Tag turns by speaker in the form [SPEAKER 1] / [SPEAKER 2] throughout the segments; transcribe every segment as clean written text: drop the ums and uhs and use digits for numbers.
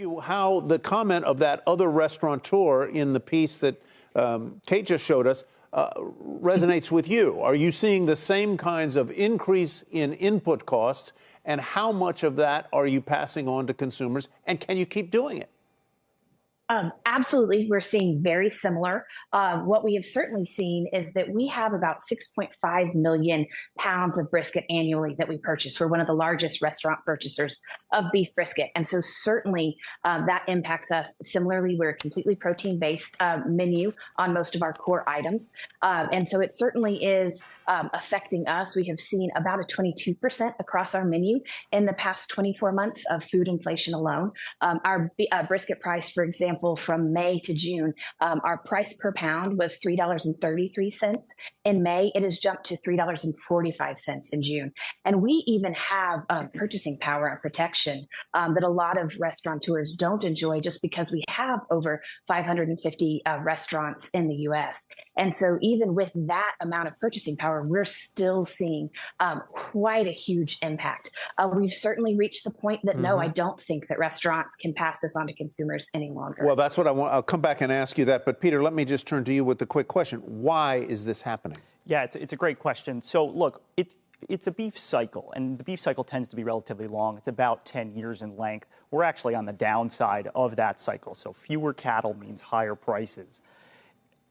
[SPEAKER 1] You how the comment of that other restaurateur in the piece that Kate just showed us resonates with you. Are you seeing the same kinds of increase in input costs, and how much of that are you passing on to consumers, and can you keep doing it?
[SPEAKER 2] Absolutely. We're seeing very similar. What we have certainly seen is that we have about 6.5 million pounds of brisket annually that we purchase. We're one of the largest restaurant purchasers of beef brisket. And so certainly that impacts us. Similarly, we're a completely protein-based menu on most of our core items. And so it certainly is affecting us. We have seen about a 22% across our menu in the past 24 months of food inflation alone. Our brisket price, for example, from May to June, our price per pound was $3.33. In May, it has jumped to $3.45 in June. And we even have purchasing power and protection that a lot of restaurateurs don't enjoy just because we have over 550 restaurants in the U.S. And so even with that amount of purchasing power, we're still seeing quite a huge impact. We've certainly reached the point that, no, I don't think that restaurants can pass this on to consumers any longer.
[SPEAKER 1] Well, that's what I want. I'll come back and ask you that. But, Peter, let me just turn to you with the quick question. Why is this happening?
[SPEAKER 3] Yeah, it's a great question. So, look, it's a beef cycle, and the beef cycle tends to be relatively long. It's about 10 years in length. We're actually on the downside of that cycle. So fewer cattle means higher prices.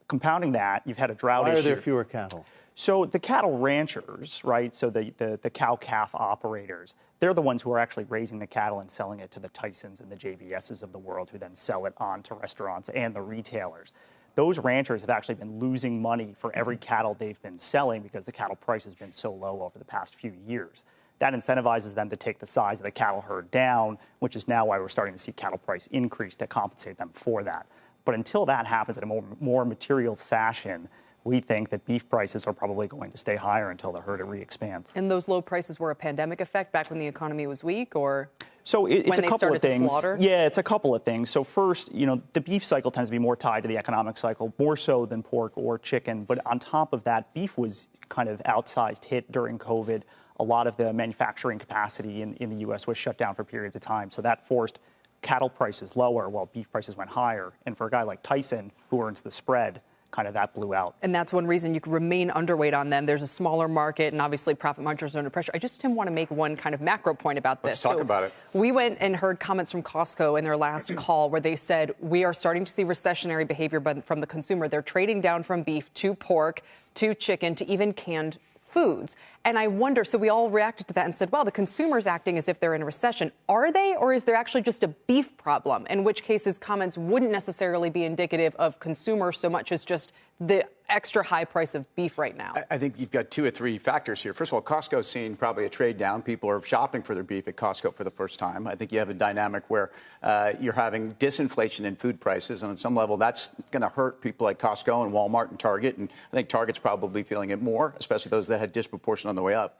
[SPEAKER 3] Compounding that, you've had a drought issue.
[SPEAKER 1] Why are there fewer cattle?
[SPEAKER 3] So the cattle ranchers, right, so the cow-calf operators, they're the ones who are actually raising the cattle and selling it to the Tysons and the JBSs of the world, who then sell it on to restaurants and the retailers. Those ranchers have actually been losing money for every cattle they've been selling because the cattle price has been so low over the past few years. That incentivizes them to take the size of the cattle herd down, which is now why we're starting to see cattle price increase to compensate them for that. But until that happens in a more material fashion, we think that beef prices are probably going to stay higher until the herd re-expands.
[SPEAKER 4] And those low prices were a pandemic effect back when the economy was weak, or
[SPEAKER 3] so it's a couple of things.
[SPEAKER 4] Slaughter?
[SPEAKER 3] Yeah, it's a couple of things. So first, the beef cycle tends to be more tied to the economic cycle, more so than pork or chicken. But on top of that, beef was kind of outsized hit during COVID. A lot of the manufacturing capacity in the U.S. was shut down for periods of time. So that forced cattle prices lower while beef prices went higher. And for a guy like Tyson, who earns the spread, kind of that blew out.
[SPEAKER 4] And that's one reason you could remain underweight on them. There's a smaller market, and obviously profit margins are under pressure. I just want to make one kind of macro point about this.
[SPEAKER 5] Let's talk about it.
[SPEAKER 4] We went and heard comments from Costco in their last call where they said, we are starting to see recessionary behavior from the consumer. They're trading down from beef to pork, to chicken, to even canned foods. And I wonder, so we all reacted to that and said, well, the consumer's acting as if they're in a recession. Are they, or is there actually just a beef problem? In which cases comments wouldn't necessarily be indicative of consumers so much as just the extra high price of beef right now.
[SPEAKER 5] I think you've got two or three factors here. First of all, Costco's seeing probably a trade down. People are shopping for their beef at Costco for the first time. I think you have a dynamic where you're having disinflation in food prices, and on some level that's going to hurt people like Costco and Walmart and Target. And I think Target's probably feeling it more, especially those that had disproportion on the way up.